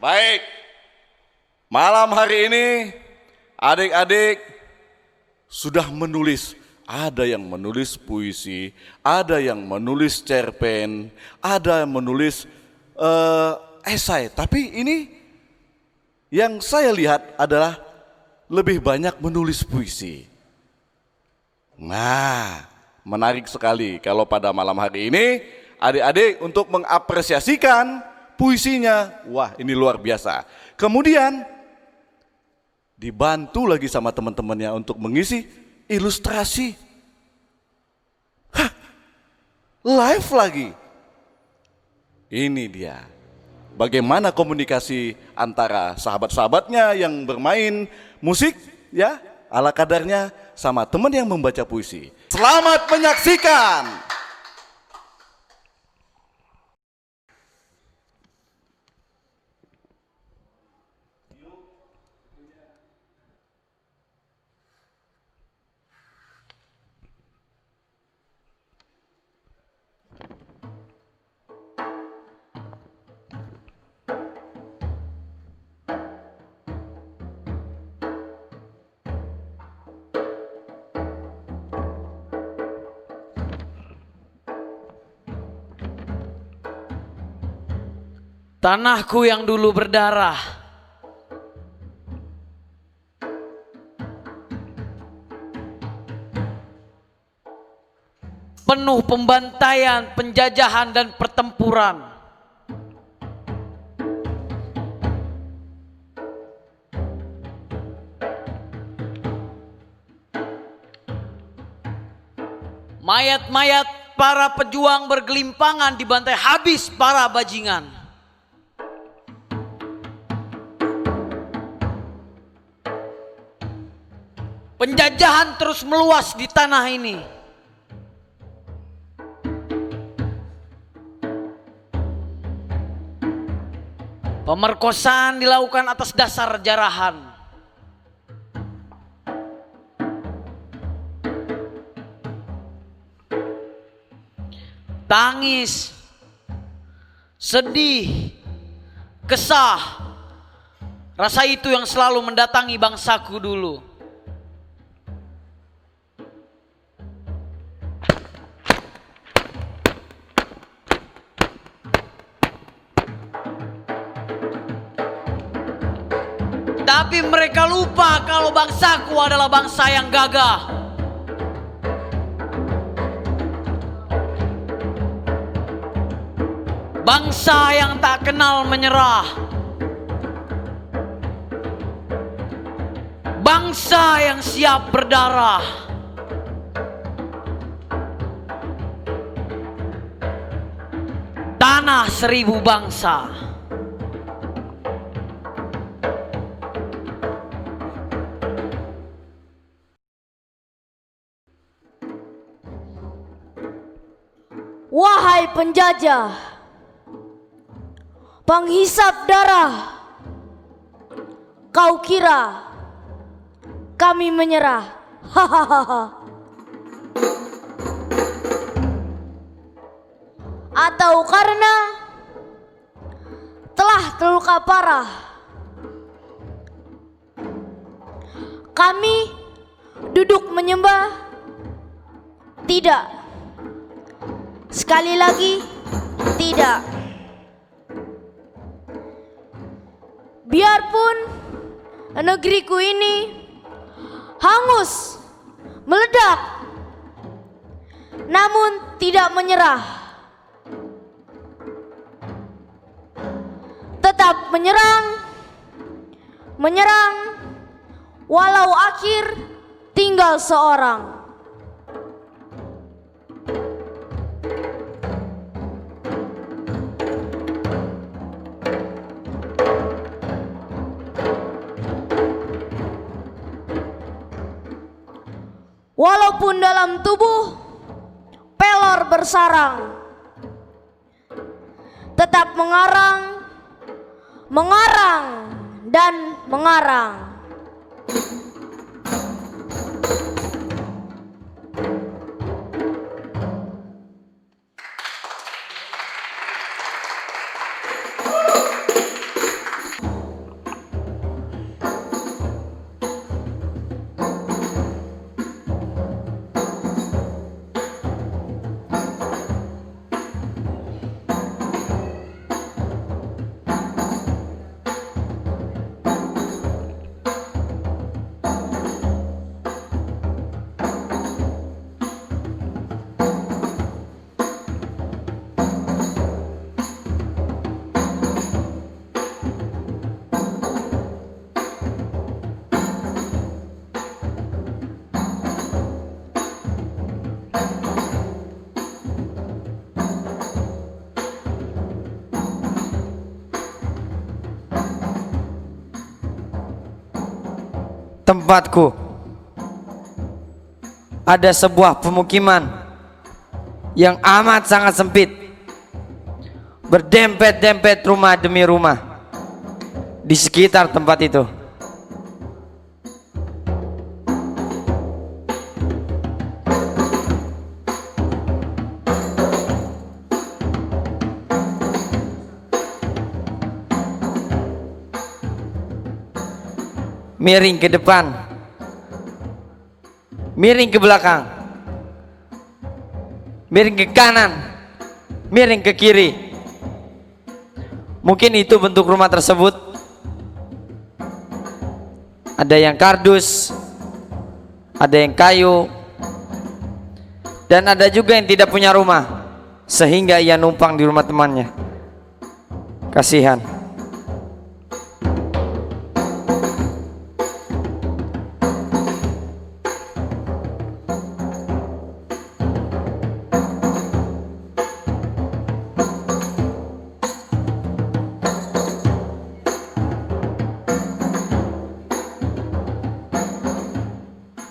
Baik, malam hari ini adik-adik sudah menulis. Ada yang menulis puisi, ada yang menulis cerpen, ada yang menulis esai. Tapi ini yang saya lihat adalah lebih banyak menulis puisi. Nah, menarik sekali kalau pada malam hari ini adik-adik untuk mengapresiasikan puisinya. Wah, ini luar biasa. Kemudian dibantu lagi sama teman-temannya untuk mengisi ilustrasi. Hah, live lagi. Ini dia. Bagaimana komunikasi antara sahabat-sahabatnya yang bermain musik ya ala kadarnya sama teman yang membaca puisi. Selamat menyaksikan. Tanahku yang dulu berdarah, penuh pembantaian, penjajahan dan pertempuran. Mayat-mayat para pejuang bergelimpangan dibantai habis para bajingan. Penjajahan terus meluas di tanah ini. Pemerkosaan dilakukan atas dasar jarahan. Tangis, sedih, kesah, rasa itu yang selalu mendatangi bangsaku dulu. Tapi mereka lupa kalau bangsaku adalah bangsa yang gagah. Bangsa yang tak kenal menyerah. Bangsa yang siap berdarah. Tanah seribu bangsa. Wahai penjajah, penghisap darah, kau kira kami menyerah? Hahaha. Atau karena telah terluka parah, kami duduk menyembah? Tidak. Sekali lagi, tidak. Biarpun negeriku ini hangus, meledak, namun tidak menyerah. Tetap menyerang, walau akhir tinggal seorang. Walaupun dalam tubuh pelor bersarang, tetap mengarang dan mengarang. Tempatku ada sebuah pemukiman yang amat sangat sempit, berdempet-dempet rumah demi rumah di sekitar tempat itu. Miring ke depan, miring ke belakang, miring ke kanan, miring ke kiri. Mungkin itu bentuk rumah tersebut. Ada yang kardus, ada yang kayu, dan ada juga yang tidak punya rumah, sehingga ia numpang di rumah temannya. Kasihan.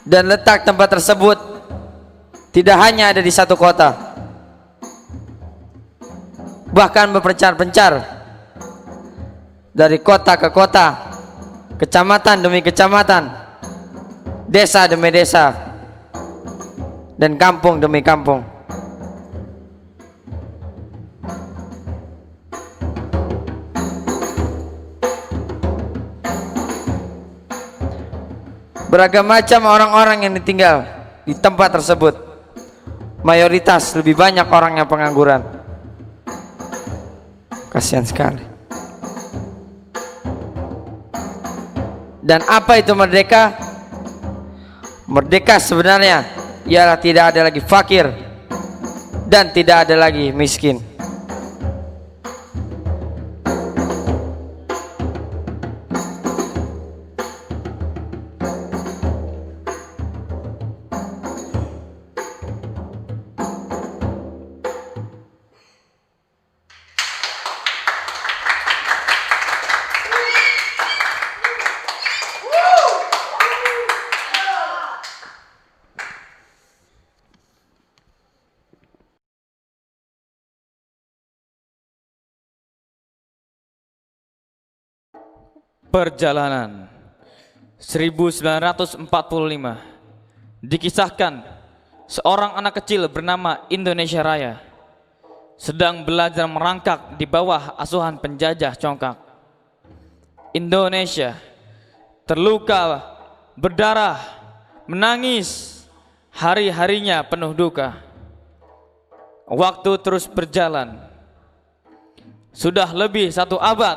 Dan letak tempat tersebut tidak hanya ada di satu kota, bahkan berpencar-pencar dari kota ke kota, kecamatan demi kecamatan, desa demi desa, dan kampung demi kampung. Beragam macam orang-orang yang ditinggal di tempat tersebut. Mayoritas lebih banyak orang yang pengangguran. Kasihan sekali. Dan apa itu merdeka? Merdeka sebenarnya ialah tidak ada lagi fakir dan tidak ada lagi miskin. Perjalanan 1945. Dikisahkan seorang anak kecil bernama Indonesia Raya sedang belajar merangkak di bawah asuhan penjajah congkak. Indonesia terluka, berdarah, menangis, hari-harinya penuh duka. Waktu terus berjalan. Sudah lebih 1 abad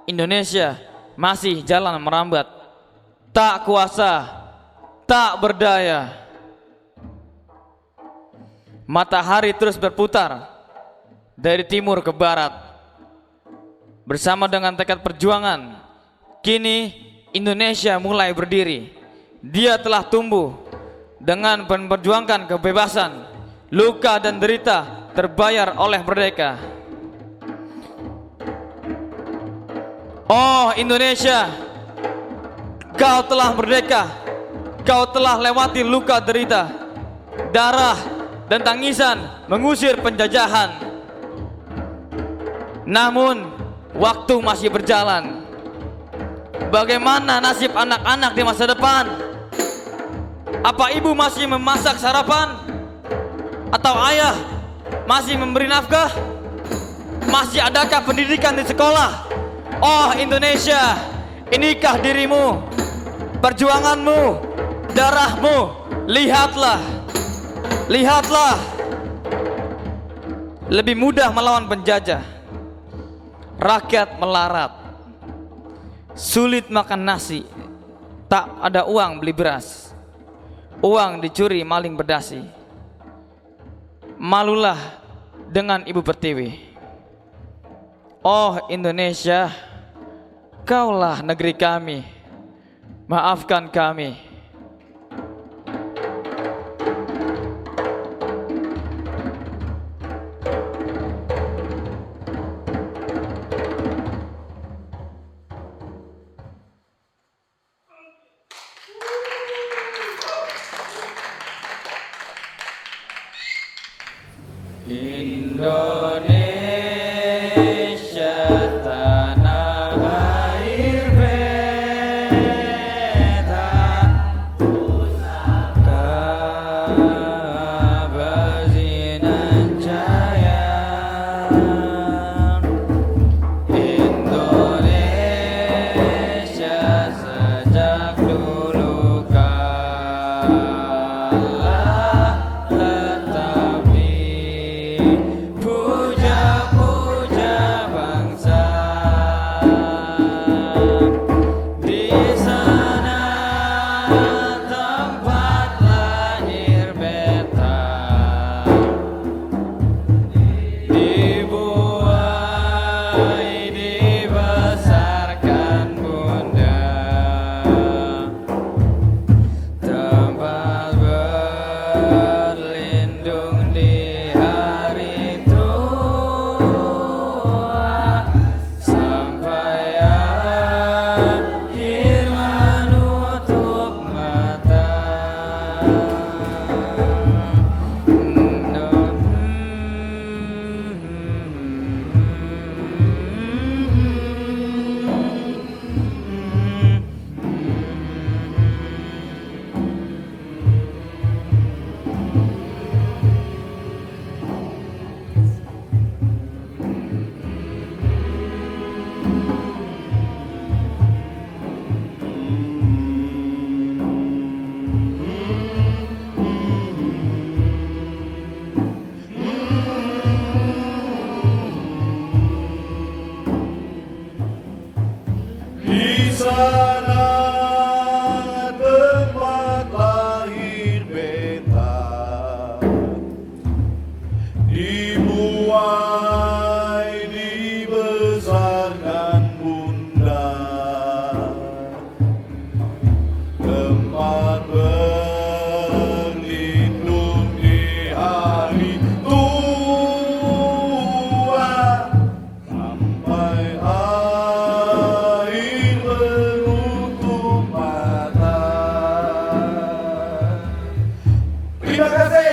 Indonesia masih jalan merambat, tak kuasa, tak berdaya. Matahari terus berputar dari timur ke barat. Bersama dengan tekad perjuangan, kini Indonesia mulai berdiri. Dia telah tumbuh dengan memperjuangkan kebebasan. Luka dan derita terbayar oleh merdeka. Oh Indonesia, kau telah merdeka. Kau telah lewati luka derita, darah dan tangisan mengusir penjajahan. Namun waktu masih berjalan. Bagaimana nasib anak-anak di masa depan? Apa ibu masih memasak sarapan? Atau ayah masih memberi nafkah? Masih adakah pendidikan di sekolah? Oh Indonesia, inikah dirimu, perjuanganmu, darahmu? Lihatlah, lihatlah. Lebih mudah melawan penjajah. Rakyat melarat, sulit makan nasi, tak ada uang beli beras. Uang dicuri maling berdasi. Malulah dengan Ibu Pertiwi. Oh Indonesia, kaulah negeri kami, maafkan kami. Indonesia tanah air beta kebazinan jaya. Indonesia sejak dulu kalah, tetapi puja-puja bangsa. Di sana tempat lahir beta, dibuai dibesarkan bunda, tempat berlindung di hari tua, sampai akhir menutup mata. Di sana tempat lahir beta, dibuai dibesarkan bunda, tempat berlindung di hari tua, sampai akhir menutup mata. Terima kasih.